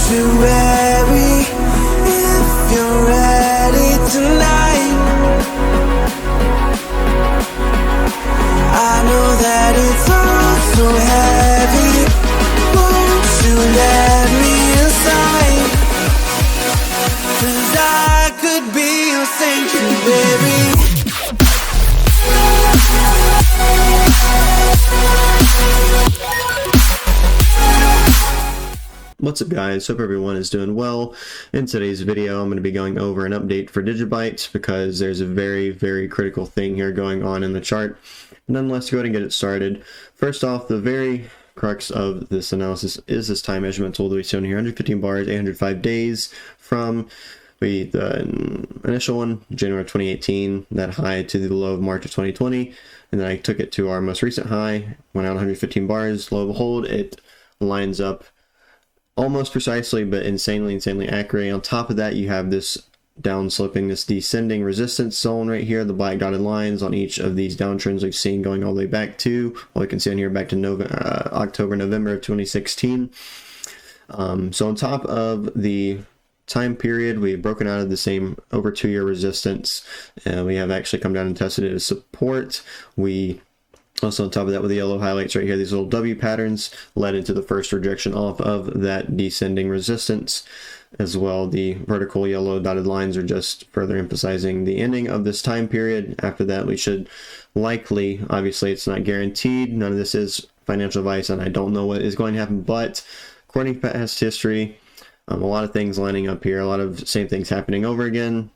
sanctuary if you're ready tonight. I know that it's all so heavy. Won't you let me inside? 'Cause I could be your sanctuary. What's up guys, hope everyone is doing well. In today's video I'm going to be going over an update for DigiByte because there's a very critical thing here going on in the chart. Nonetheless, go ahead and get it started. First off, the very crux of this analysis is this time measurement tool that we see on here, 115 bars, 805 days from the initial one, January of 2018, that high to the low of March of 2020, and then I took it to our most recent high, went out 115 bars, lo and behold, it lines up almost precisely, but insanely accurate. On top of that, you have this downsloping, this descending resistance zone right here, the black dotted lines on each of these downtrends we've seen going all the way back to, well, you can see on here, back to October, November of 2016. So on top of the time period, we've broken out of the same over 2-year resistance, and we have actually come down and tested it as support. We also, on top of that, with the yellow highlights right here, these little W patterns led into the first rejection off of that descending resistance. As well, the vertical yellow dotted lines are just further emphasizing the ending of this time period. After that, we should likely, obviously it's not guaranteed, none of this is financial advice, and I don't know what is going to happen, but according to past history, a lot of things lining up here, a lot of same things happening over again,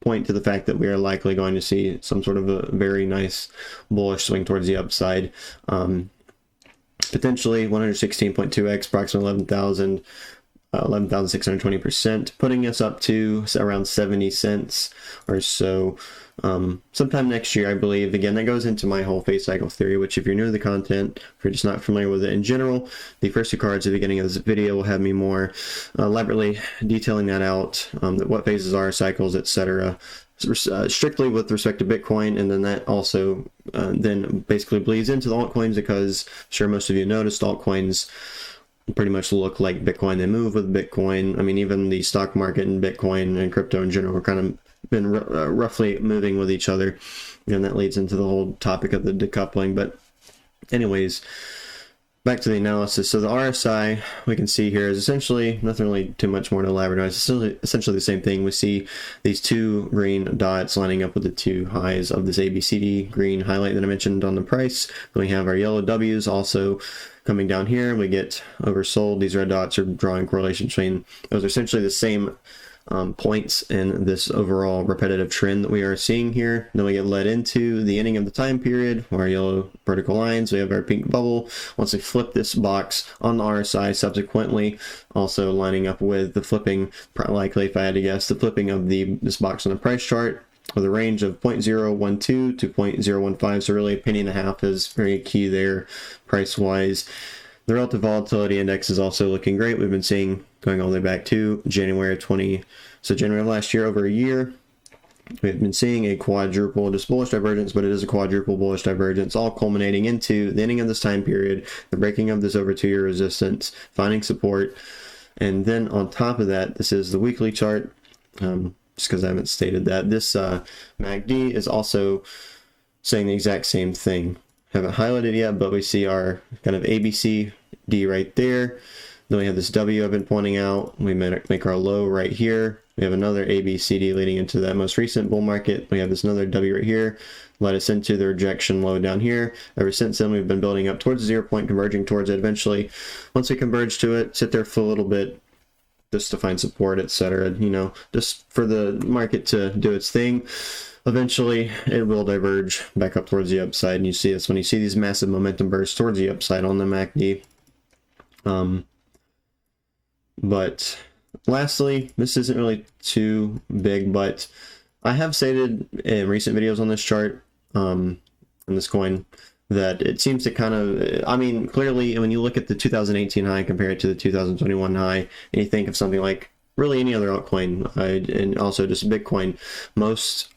point to the fact that we are likely going to see some sort of a very nice bullish swing towards the upside. Potentially 116.2x, approximately 11,620%, putting us up to around 70 cents or so sometime next year, I believe. Again, that goes into my whole phase cycle theory, which if you're new to the content, if you're just not familiar with it in general, the first two cards at the beginning of this video will have me more elaborately detailing that out, what phases are, cycles, etc. Strictly with respect to Bitcoin, and then that also then basically bleeds into the altcoins, because I'm sure most of you noticed altcoins pretty much look like Bitcoin. They move with Bitcoin. I mean, even the stock market and Bitcoin and crypto in general are kind of been roughly moving with each other, and that leads into the whole topic of the decoupling. But anyways, back to the analysis. So the RSI we can see here is essentially nothing really too much more to elaborate on. It's essentially the same thing. We see these two green dots lining up with the two highs of this ABCD green highlight that I mentioned on the price. Then we have our yellow W's also coming down here. We get oversold. These red dots are drawing correlation between those. Are essentially the same points in this overall repetitive trend that we are seeing here. Then we get led into the ending of the time period, our yellow vertical lines. We have our pink bubble. Once we flip this box on the RSI, subsequently also lining up with the flipping, likely if I had to guess, the flipping of this box on the price chart with a range of 0.012 to 0.015. So really a penny and a half is very key there price wise. The relative volatility index is also looking great. We've been seeing going all the way back to January of last year, over a year. We've been seeing a quadruple, just bullish divergence, but it is a quadruple bullish divergence, all culminating into the ending of this time period, the breaking of this over 2-year resistance, finding support. And then on top of that, this is the weekly chart, just because I haven't stated that. This MACD is also saying the exact same thing. Haven't highlighted yet, but we see our kind of ABCD right there. Then we have this W I've been pointing out. We make our low right here. We have another ABCD leading into that most recent bull market. We have this another W right here, led us into the rejection low down here. Ever since then, we've been building up towards the 0 point, converging towards it eventually. Once we converge to it, sit there for a little bit, just to find support, etc. You know, just for the market to do its thing. Eventually, it will diverge back up towards the upside, and you see this when you see these massive momentum bursts towards the upside on the MACD. But lastly, this isn't really too big, but I have stated in recent videos on this chart, on this coin, that it seems to kind of, I mean, clearly when you look at the 2018 high compared to the 2021 high, and you think of something like really any other altcoin, and also just Bitcoin, most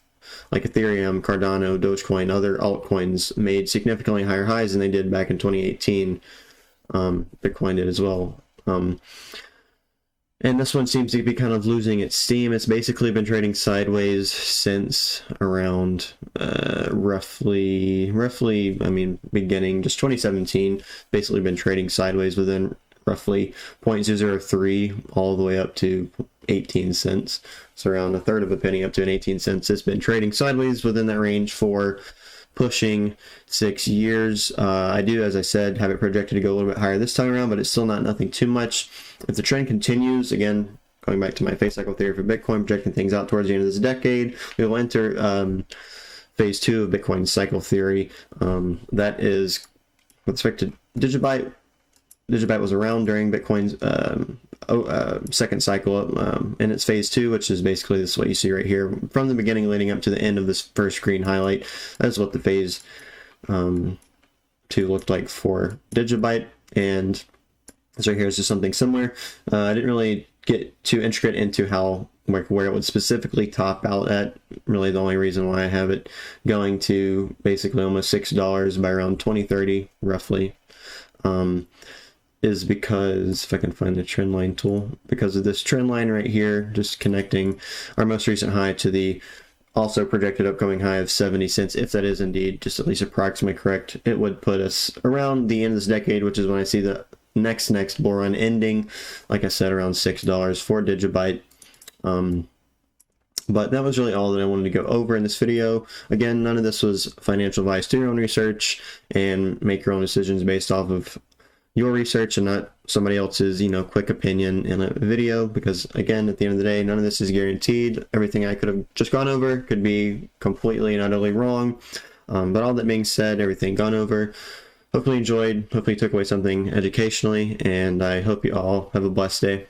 like Ethereum, Cardano, Dogecoin, other altcoins made significantly higher highs than they did back in 2018. Bitcoin did as well. And this one seems to be kind of losing its steam. It's basically been trading sideways since around roughly, I mean, beginning just 2017. Basically been trading sideways within roughly 0.003 all the way up to 18 cents. So around a third of a penny up to an 18 cents. It's been trading sideways within that range for pushing 6 years. I do, as I said, have it projected to go a little bit higher this time around, but it's still not nothing too much. If the trend continues, again, going back to my phase cycle theory for Bitcoin, projecting things out towards the end of this decade, we will enter phase 2 of Bitcoin cycle theory. That is with respect to Digibyte. Digibyte was around during Bitcoin's second cycle in its phase 2, which is basically this is what you see right here from the beginning leading up to the end of this first screen highlight. That's what the phase 2 looked like for Digibyte, and so here's just something similar. I didn't really get too intricate into how where it would specifically top out at. Really, the only reason why I have it going to basically almost $6 by around 2030 roughly is because, if I can find the trend line tool, because of this trend line right here, just connecting our most recent high to the also projected upcoming high of 70 cents. If that is indeed just at least approximately correct, it would put us around the end of this decade, which is when I see the next bull run ending, like I said, around $6 for Digibyte. But that was really all that I wanted to go over in this video. Again, none of this was financial advice. Do your own research and make your own decisions based off of your research and not somebody else's, quick opinion in a video, because again, at the end of the day, none of this is guaranteed. Everything I could have just gone over could be completely and utterly wrong. But all that being said, everything gone over, hopefully enjoyed, hopefully took away something educationally, and I hope you all have a blessed day.